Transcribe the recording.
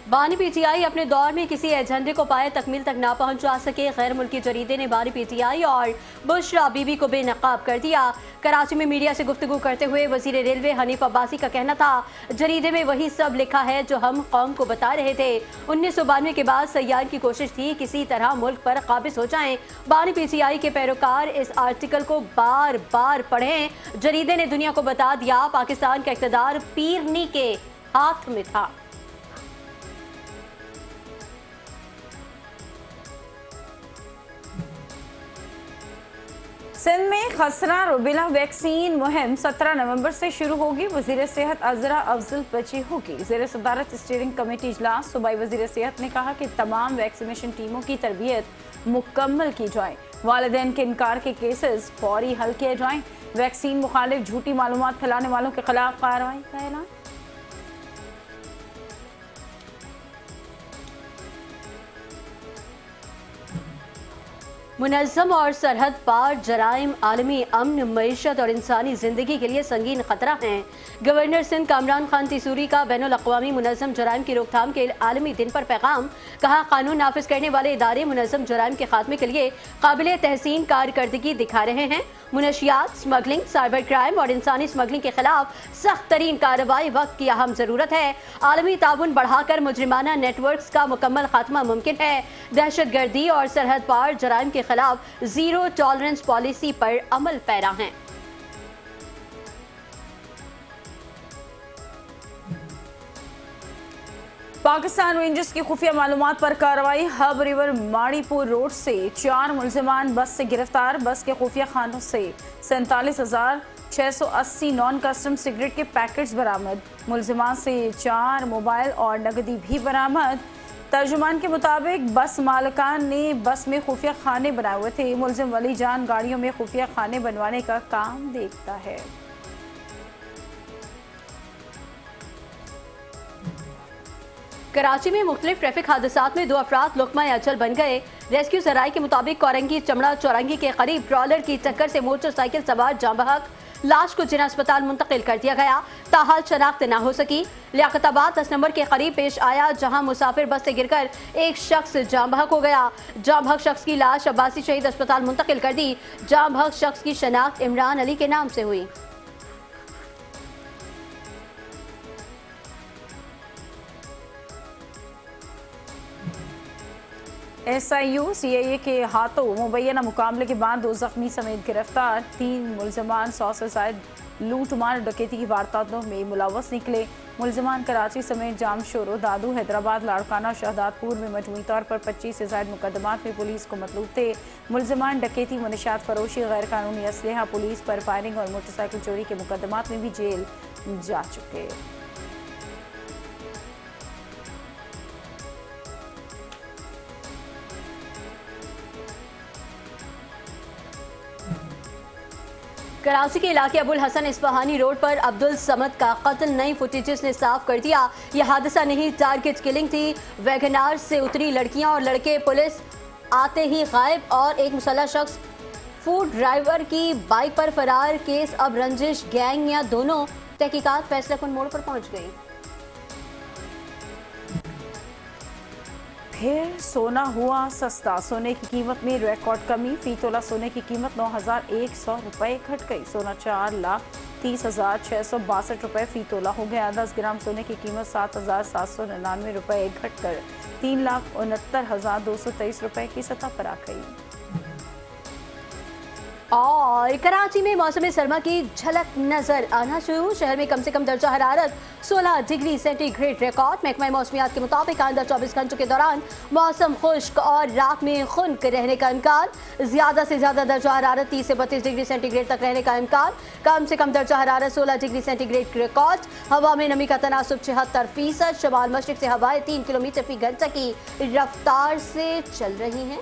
बानी पीटीआई अपने दौर में किसी एजेंडे को पाए तकमील तक ना पहुंचा सके। गैर मुल्की जरीदे ने बानी पीटीआई और बुशरा बीबी को बेनकाब कर दिया। कराची में मीडिया से गुफ्तगू करते हुए वजीर रेलवे हनीफ अब्बासी का कहना था, जरीदे में वही सब लिखा है जो हम कौम को बता रहे थे। 1992 के बाद सयार की कोशिश थी किसी तरह मुल्क पर काबिज हो जाएं। बानी पीटीआई के पैरोकार इस आर्टिकल को बार बार पढ़ें। जरीदे ने दुनिया को बता दिया पाकिस्तान का इक़्तिदार पीरनी के हाथ में था। सिंध में खसरा रुबेला वैक्सीन मुहिम 17 नवंबर से शुरू होगी। वजीर सेहत अजरा अफजल बची होगी। ज़ेर सदारत स्टीयरिंग कमेटी इजलास। सूबाई वजीर सेहत ने कहा कि तमाम वैक्सीनेशन टीमों की तरबियत मुकम्मल की जाए। वालिदैन के इनकार के केसेस फौरी हल किए जाएं। वैक्सीन मुखालिफ झूठी मालूमात फैलाने वालों के खिलाफ कार्रवाई का ऐलान। मुनज़्ज़म और सरहद पार जराइम आलमी अमन, मईशत और इंसानी ज़िंदगी के लिए संगीन खतरा हैं। गवर्नर सिंध कामरान खान तिसूरी का बैनुल-अक़वामी मुनज़्ज़म जराइम की रोकथाम के आलमी दिन पर पैगाम। कहा, कानून नाफिज करने वाले इदारे मुनज़्ज़म जराइम के खात्मे के लिए काबिल तहसीन कारकर्दगी दिखा रहे हैं। मुनशियात, स्मगलिंग, साइबर क्राइम और इंसानी स्मगलिंग के खिलाफ सख्त तरीन कार्रवाई वक्त की अहम ज़रूरत है। आलमी ताउन बढ़ाकर मुजरिमाना नेटवर्क का मुकम्मल खात्मा मुमकिन है। दहशत गर्दी और सरहद पार जराइम के खिलाफ जीरो टॉलरेंस पॉलिसी पर अमल पैरा हैं। पाकिस्तान रेंजर्स की खुफिया मालूमात पर कार्रवाई। हब रिवर माड़ीपुर रोड से 4 मुलजिमान बस से गिरफ्तार। बस के खुफिया खानों से 47,680 नॉन कस्टम सिगरेट के पैकेट्स बरामद। मुलजिमान से 4 मोबाइल और नकदी भी बरामद। तर्जुमान के मुताबिक बस मालिकान ने बस में खुफिया खाने बनाए हुए थे। मुलजिम वली जान गाड़ियों में खुफिया खाने बनवाने का काम देखता है। कराची में मुख्तलिफ ट्रैफिक हादसात में 2 अफराद लुक़मा अजल बन गए। रेस्क्यू सराय के मुताबिक कोरंगी चमड़ा चौरंगी के करीब ट्रॉलर की टक्कर से मोटरसाइकिल सवार जाँ बहक। लाश को जिला अस्पताल मुंतकिल कर दिया गया। ताहाल शनाख्त न हो सकी। लियाकताबाद 10 नंबर के करीब पेश आया, जहां मुसाफिर बस से गिरकर एक शख्स जाँ बहक हो गया। जाँ बहक शख्स की लाश अब्बासी शहीद अस्पताल मुंतकिल कर दी। जाँ बहक शख्स की शनाख्त इमरान अली के नाम से हुई। SIU CIA के हाथों मुबैना मुकाबले के बाद 2 जख्मी समेत गिरफ्तार। 3 मुलजमान 100 से ज़ायद लूट मार डकैती की वारदातों में मुलव्वस निकले। मुलजमान कराची समेत जामशोरो, दादू, हैदराबाद, लाड़काना, शहदादपुर में मजमूई तौर पर 25 से ज़ायद मुकदमात में पुलिस को मतलूब थे। मुलजमान डकैती, मनशियात फरोशी, गैर कानूनी असलहा, पुलिस पर फायरिंग और मोटरसाइकिल चोरी के मुकदमात में भी जेल जा चुके। कराची के इलाके अबुल हसन इस्फहानी रोड पर अब्दुल समद का कत्ल नई फुटेजेस ने साफ कर दिया। यह हादसा नहीं, टारगेट किलिंग थी। वैगनार से उतरी लड़कियां और लड़के पुलिस आते ही गायब और एक मुसल्लह शख्स फूड ड्राइवर की बाइक पर फरार। केस अब रंजिश, गैंग या दोनों? तहकीकात फैसलाकुन मोड़ पर पहुंच गई। फिर सोना हुआ सस्ता। सोने की कीमत में रिकॉर्ड कमी। फी तोला सोने की कीमत 9,100 रुपये घट गई। सोना 4,30,662 रुपये फी तोला हो गया। 10 ग्राम सोने की कीमत 7,799 रुपये घटकर 3,69,223 रुपये की सतह पर आ गई। और कराची में मौसम सरमा की झलक नजर आना शुरू। शहर में कम से कम दर्जा हरारत 16 डिग्री सेंटीग्रेड रिकॉर्ड। महकमा मौसमियात के मुताबिक आइंदा 24 घंटों के दौरान मौसम खुश्क और रात में खुनक रहने का इम्कान। ज्यादा से ज्यादा दर्जा हरारत 30 से 32 डिग्री सेंटीग्रेड तक रहने का इम्कान। कम से कम दर्जा हरारत 16 डिग्री सेंटीग्रेड रिकॉर्ड। हवा में नमी का तनासुब 76%। शमाल मशरिक से हवाएं 3 किलोमीटर फी घंटा की रफ्तार से चल रही हैं।